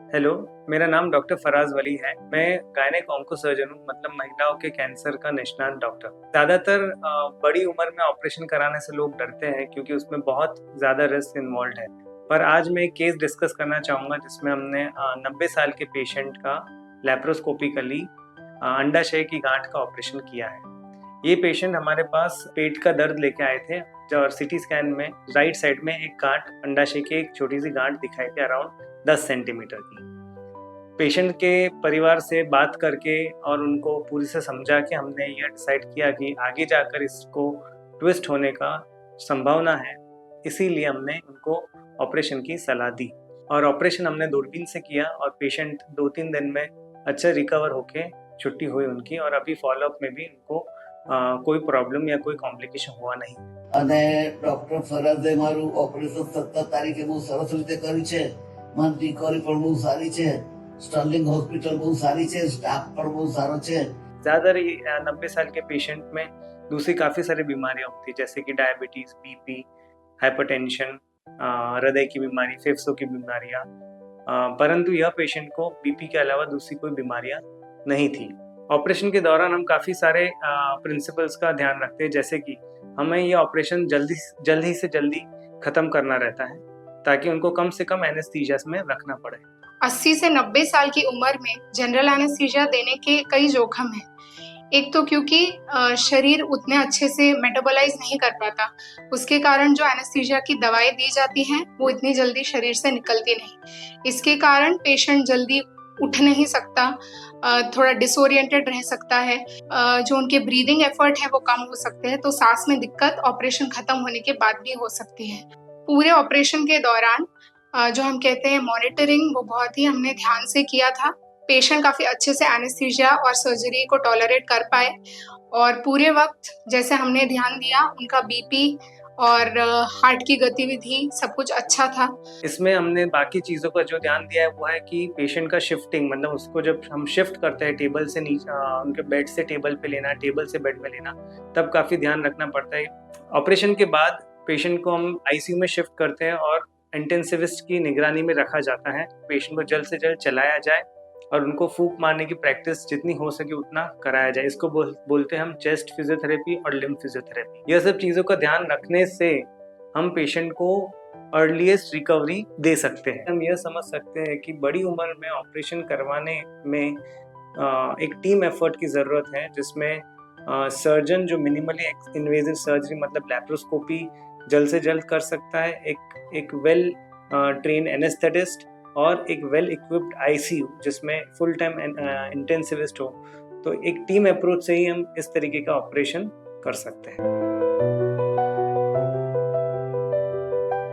Hello, मेरा नाम doctor Faraz वली है। मैं गायनेक ऑन्को सर्जन हूँ, मतलब महिलाओं के कैंसर का निष्णात डॉक्टर। ज़्यादातर बड़ी उम्र में ऑपरेशन कराने से लोग डरते हैं क्योंकि उसमें बहुत ज़्यादा रिस्क इन्वॉल्व है। पर आज मैं एक केस डिस्कस करना चाहूँगा जिसमें हमने 90 साल के पेशेंट का लैप्रोस्कोपिकली अंडाशय की गांठ का ऑपरेशन किया है। ये पेशेंट हमारे पास पेट का दर्द लेके आए थे और सिटी स्कैन में राइट साइड में एक गांठ, अंडाशय की एक छोटी सी गांठ दिखाई थी अराउंड 10 सेंटीमीटर की। पेशेंट के परिवार से बात करके और उनको पूरी से समझा के हमने ये डिसाइड किया कि आगे जाकर इसको ट्विस्ट होने का संभावना है, इसीलिए हमने उनको ऑपरेशन की सलाह दी और ऑपरेशन हमने दूरबीन से किया और पेशेंट 2-3 दिन में अच्छा रिकवर होके छुट्टी हुई उनकी और अभी फॉलोअप में भी उनको कोई प्रॉब्लम या कोई कॉम्प्लिकेशन हुआ नहीं। અને ડોક્ટર ફરાદે મારું ઓપરેશન 17 તારીખે બહુ સરસ રીતે કર્યું છે. મારી રિકવરી પણ બહુ સારી છે. સ્ટર્લિંગ હોસ્પિટલ બહુ સારી છે, સ્ટાફ પણ બહુ સારો છે. ज़्यादातर 90 साल के पेशेंट में दूसरी काफ़ी सारी बीमारियां होती जैसे कि डायबिटीज़, बीपी, हाइपरटेंशन, हृदय की बीमारी, फेफड़ों की बीमारियां, परंतु यह पेशेंट को बीपी के अलावा दूसरी कोई बीमारियां नहीं थी। ऑपरेशन के दौरान हम काफ़ी सारे प्रिंसिपल्स का ध्यान रखते हैं, जैसे कि हमें यह ऑपरेशन जल्दी से जल्दी ख़त्म करना रहता है ताकि उनको कम से कम एनेस्थीसिया में रखना पड़े। 80 से 90 साल की उम्र में जनरल एनेस्थीसिया देने के कई जोखिम हैं। एक तो क्योंकि शरीर उतने अच्छे से मेटाबोलाइज नहीं कर पाता, उसके कारण जो एनेस्थीसिया की दवाएं दी जाती हैं वो इतनी जल्दी शरीर से निकलती नहीं। इसके कारण पेशेंट जल्दी उठ नहीं सकता, थोड़ा डिसोरिएंटेड रह सकता है, जो उनके ब्रीदिंग एफर्ट है वो कम हो सकते हैं, तो सांस में दिक्कत ऑपरेशन खत्म होने के बाद भी हो सकती है। पूरे ऑपरेशन के दौरान जो हम कहते हैं मॉनिटरिंग, वो बहुत ही हमने ध्यान से किया था। पेशेंट काफ़ी अच्छे से एनेस्थीसिया और सर्जरी को टॉलरेट कर पाए और पूरे वक्त जैसे हमने ध्यान दिया, उनका बीपी और हार्ट की गतिविधि सब कुछ अच्छा था। इसमें हमने बाकी चीज़ों का जो ध्यान दिया है वो है कि पेशेंट का शिफ्टिंग, मतलब उसको जब हम शिफ्ट करते हैं टेबल से नीचे, उनके बेड से टेबल पे लेना, टेबल से बेड में लेना, तब काफ़ी ध्यान रखना पड़ता है। ऑपरेशन के बाद पेशेंट को हम आईसीयू में शिफ्ट करते हैं और इंटेंसिविस्ट की निगरानी में रखा जाता है। पेशेंट को जल्द से जल्द चलाया जाए और उनको फूंक मारने की प्रैक्टिस जितनी हो सके उतना कराया जाए। इसको बोलते हैं हम चेस्ट फिजियोथेरेपी और लिम्फ फिजियोथेरेपी। यह सब चीज़ों का ध्यान रखने से हम पेशेंट को अर्लीस्ट रिकवरी दे सकते हैं। हम यह समझ सकते हैं कि बड़ी उम्र में ऑपरेशन करवाने में एक टीम एफर्ट की ज़रूरत है, जिसमें सर्जन जो मिनिमली इन्वेजिव सर्जरी मतलब लैप्रोस्कोपी जल्द से जल्द कर सकता है, एक वेल ट्रेन एनेस्थेटिस्ट और एक वेल इक्विप्ड आईसीयू जिसमें फुल टाइम इंटेंसिविस्ट हो। तो एक टीम अप्रोच से ही हम इस तरीके का ऑपरेशन कर सकते हैं।